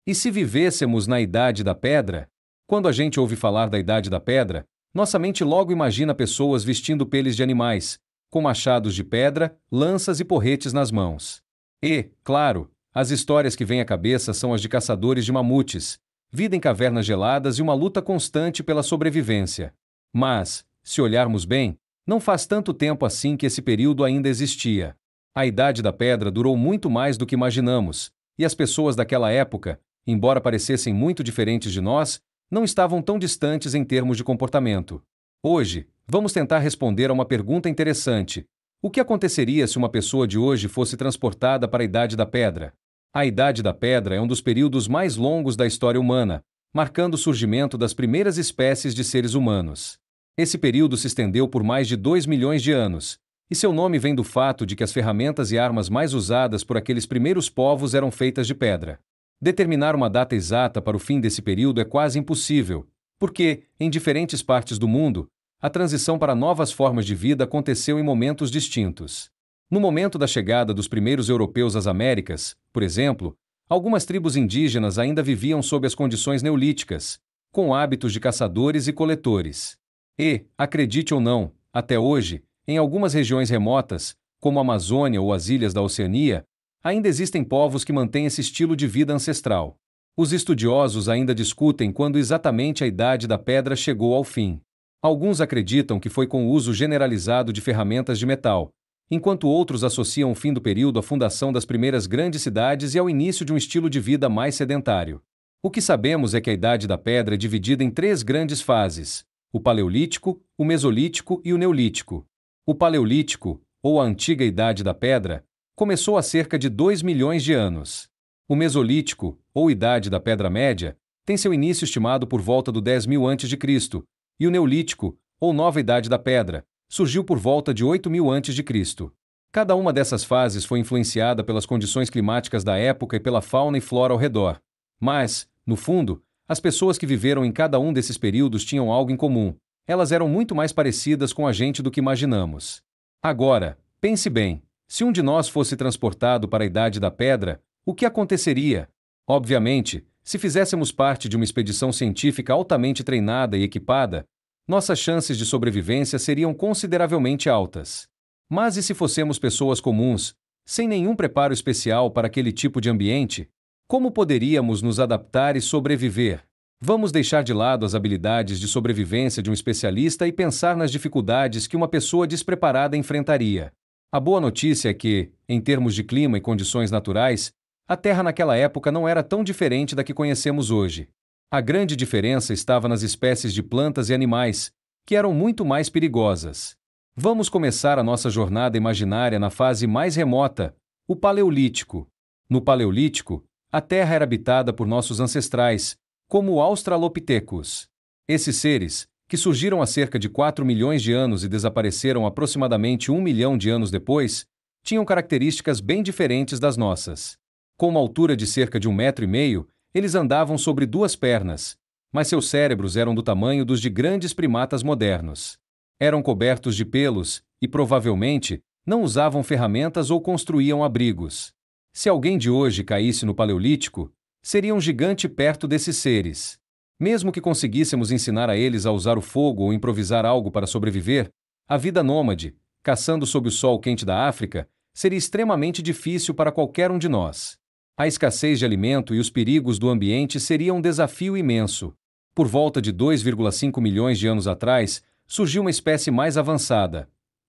E se vivêssemos na Idade da Pedra? Quando a gente ouve falar da Idade da Pedra, nossa mente logo imagina pessoas vestindo peles de animais, com machados de pedra, lanças e porretes nas mãos. E, claro, as histórias que vêm à cabeça são as de caçadores de mamutes, vida em cavernas geladas e uma luta constante pela sobrevivência. Mas, se olharmos bem, não faz tanto tempo assim que esse período ainda existia. A Idade da Pedra durou muito mais do que imaginamos, e as pessoas daquela época, embora parecessem muito diferentes de nós, não estavam tão distantes em termos de comportamento. Hoje, vamos tentar responder a uma pergunta interessante. O que aconteceria se uma pessoa de hoje fosse transportada para a Idade da Pedra? A Idade da Pedra é um dos períodos mais longos da história humana, marcando o surgimento das primeiras espécies de seres humanos. Esse período se estendeu por mais de 2 milhões de anos, e seu nome vem do fato de que as ferramentas e armas mais usadas por aqueles primeiros povos eram feitas de pedra. Determinar uma data exata para o fim desse período é quase impossível, porque, em diferentes partes do mundo, a transição para novas formas de vida aconteceu em momentos distintos. No momento da chegada dos primeiros europeus às Américas, por exemplo, algumas tribos indígenas ainda viviam sob as condições neolíticas, com hábitos de caçadores e coletores. E, acredite ou não, até hoje, em algumas regiões remotas, como a Amazônia ou as ilhas da Oceania, ainda existem povos que mantêm esse estilo de vida ancestral. Os estudiosos ainda discutem quando exatamente a Idade da Pedra chegou ao fim. Alguns acreditam que foi com o uso generalizado de ferramentas de metal, enquanto outros associam o fim do período à fundação das primeiras grandes cidades e ao início de um estilo de vida mais sedentário. O que sabemos é que a Idade da Pedra é dividida em 3 grandes fases: o Paleolítico, o Mesolítico e o Neolítico. O Paleolítico, ou a Antiga Idade da Pedra, começou há cerca de 2 milhões de anos. O Mesolítico, ou Idade da Pedra Média, tem seu início estimado por volta do 10.000 a.C., e o Neolítico, ou Nova Idade da Pedra, surgiu por volta de 8.000 a.C. Cada uma dessas fases foi influenciada pelas condições climáticas da época e pela fauna e flora ao redor. Mas, no fundo, as pessoas que viveram em cada um desses períodos tinham algo em comum. Elas eram muito mais parecidas com a gente do que imaginamos. Agora, pense bem, se um de nós fosse transportado para a Idade da Pedra, o que aconteceria? Obviamente, se fizéssemos parte de uma expedição científica altamente treinada e equipada, nossas chances de sobrevivência seriam consideravelmente altas. Mas e se fossemos pessoas comuns, sem nenhum preparo especial para aquele tipo de ambiente? Como poderíamos nos adaptar e sobreviver? Vamos deixar de lado as habilidades de sobrevivência de um especialista e pensar nas dificuldades que uma pessoa despreparada enfrentaria. A boa notícia é que, em termos de clima e condições naturais, a Terra naquela época não era tão diferente da que conhecemos hoje. A grande diferença estava nas espécies de plantas e animais, que eram muito mais perigosas. Vamos começar a nossa jornada imaginária na fase mais remota, o Paleolítico. No Paleolítico, a Terra era habitada por nossos ancestrais, como Australopithecus. Esses seres, que surgiram há cerca de 4 milhões de anos e desapareceram aproximadamente 1 milhão de anos depois, tinham características bem diferentes das nossas. Com uma altura de cerca de 1,5 metros, eles andavam sobre 2 pernas, mas seus cérebros eram do tamanho dos de grandes primatas modernos. Eram cobertos de pelos e, provavelmente, não usavam ferramentas ou construíam abrigos. Se alguém de hoje caísse no Paleolítico, seria um gigante perto desses seres. Mesmo que conseguíssemos ensinar a eles a usar o fogo ou improvisar algo para sobreviver, a vida nômade, caçando sob o sol quente da África, seria extremamente difícil para qualquer um de nós. A escassez de alimento e os perigos do ambiente seriam um desafio imenso. Por volta de 2,5 milhões de anos atrás, surgiu uma espécie mais avançada,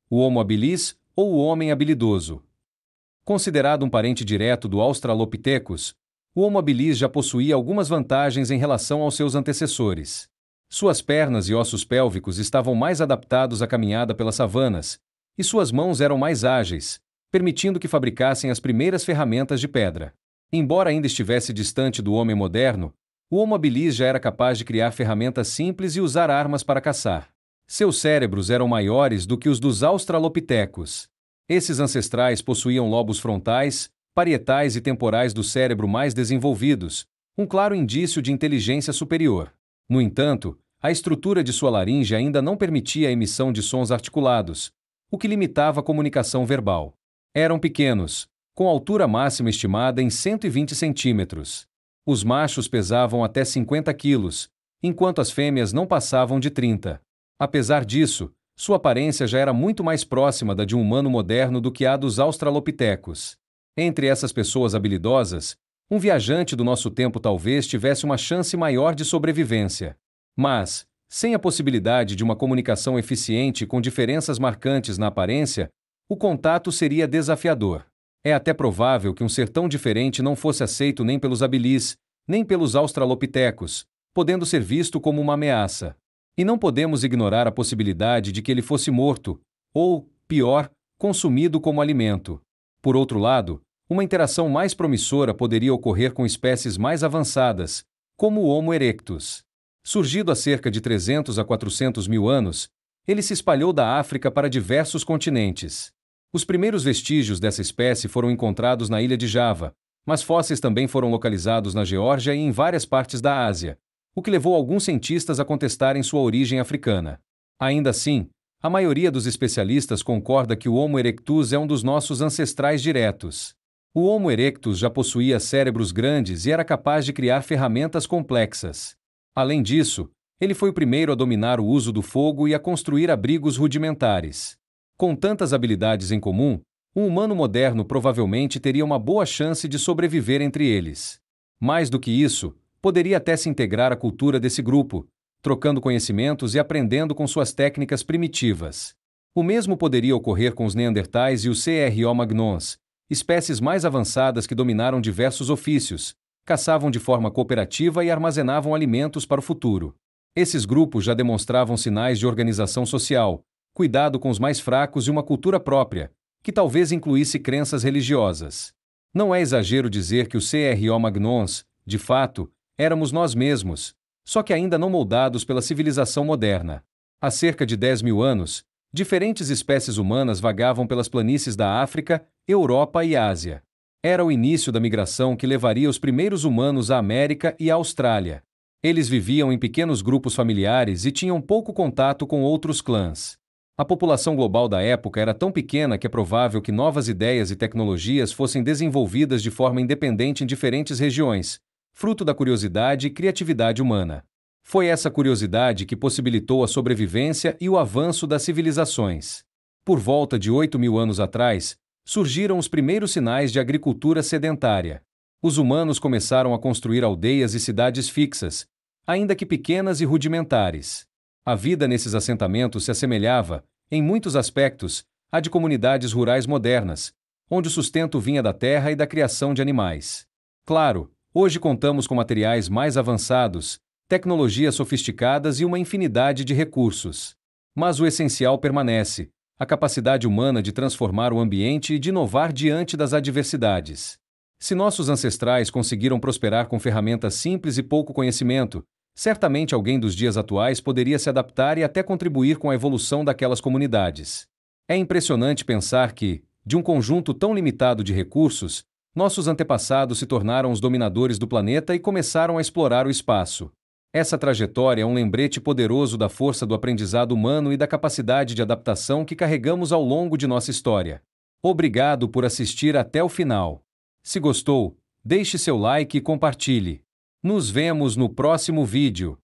o Homo habilis ou o homem habilidoso. Considerado um parente direto do Australopithecus, o Homo habilis já possuía algumas vantagens em relação aos seus antecessores. Suas pernas e ossos pélvicos estavam mais adaptados à caminhada pelas savanas, e suas mãos eram mais ágeis, permitindo que fabricassem as primeiras ferramentas de pedra. Embora ainda estivesse distante do homem moderno, o Homo habilis já era capaz de criar ferramentas simples e usar armas para caçar. Seus cérebros eram maiores do que os dos Australopithecus. Esses ancestrais possuíam lobos frontais, parietais e temporais do cérebro mais desenvolvidos, um claro indício de inteligência superior. No entanto, a estrutura de sua laringe ainda não permitia a emissão de sons articulados, o que limitava a comunicação verbal. Eram pequenos, com altura máxima estimada em 120 centímetros. Os machos pesavam até 50 quilos, enquanto as fêmeas não passavam de 30. Apesar disso, sua aparência já era muito mais próxima da de um humano moderno do que a dos australopitecos. Entre essas pessoas habilidosas, um viajante do nosso tempo talvez tivesse uma chance maior de sobrevivência. Mas, sem a possibilidade de uma comunicação eficiente com diferenças marcantes na aparência, o contato seria desafiador. É até provável que um ser tão diferente não fosse aceito nem pelos habilis, nem pelos australopitecos, podendo ser visto como uma ameaça. E não podemos ignorar a possibilidade de que ele fosse morto, ou, pior, consumido como alimento. Por outro lado, uma interação mais promissora poderia ocorrer com espécies mais avançadas, como o Homo erectus. Surgido há cerca de 300 a 400 mil anos, ele se espalhou da África para diversos continentes. Os primeiros vestígios dessa espécie foram encontrados na ilha de Java, mas fósseis também foram localizados na Geórgia e em várias partes da Ásia, o que levou alguns cientistas a contestarem sua origem africana. Ainda assim, a maioria dos especialistas concorda que o Homo erectus é um dos nossos ancestrais diretos. O Homo erectus já possuía cérebros grandes e era capaz de criar ferramentas complexas. Além disso, ele foi o primeiro a dominar o uso do fogo e a construir abrigos rudimentares. Com tantas habilidades em comum, um humano moderno provavelmente teria uma boa chance de sobreviver entre eles. Mais do que isso, poderia até se integrar à cultura desse grupo, trocando conhecimentos e aprendendo com suas técnicas primitivas. O mesmo poderia ocorrer com os neandertais e os Cro-Magnons, espécies mais avançadas que dominaram diversos ofícios, caçavam de forma cooperativa e armazenavam alimentos para o futuro. Esses grupos já demonstravam sinais de organização social, cuidado com os mais fracos e uma cultura própria, que talvez incluísse crenças religiosas. Não é exagero dizer que os Cro-Magnons, de fato, éramos nós mesmos, só que ainda não moldados pela civilização moderna. Há cerca de 10 mil anos, diferentes espécies humanas vagavam pelas planícies da África, Europa e Ásia. Era o início da migração que levaria os primeiros humanos à América e à Austrália. Eles viviam em pequenos grupos familiares e tinham pouco contato com outros clãs. A população global da época era tão pequena que é provável que novas ideias e tecnologias fossem desenvolvidas de forma independente em diferentes regiões, fruto da curiosidade e criatividade humana. Foi essa curiosidade que possibilitou a sobrevivência e o avanço das civilizações. Por volta de 8 mil anos atrás, surgiram os primeiros sinais de agricultura sedentária. Os humanos começaram a construir aldeias e cidades fixas, ainda que pequenas e rudimentares. A vida nesses assentamentos se assemelhava, em muitos aspectos, à de comunidades rurais modernas, onde o sustento vinha da terra e da criação de animais. Claro, hoje contamos com materiais mais avançados, tecnologias sofisticadas e uma infinidade de recursos. Mas o essencial permanece: a capacidade humana de transformar o ambiente e de inovar diante das adversidades. Se nossos ancestrais conseguiram prosperar com ferramentas simples e pouco conhecimento, certamente alguém dos dias atuais poderia se adaptar e até contribuir com a evolução daquelas comunidades. É impressionante pensar que, de um conjunto tão limitado de recursos, nossos antepassados se tornaram os dominadores do planeta e começaram a explorar o espaço. Essa trajetória é um lembrete poderoso da força do aprendizado humano e da capacidade de adaptação que carregamos ao longo de nossa história. Obrigado por assistir até o final. Se gostou, deixe seu like e compartilhe. Nos vemos no próximo vídeo.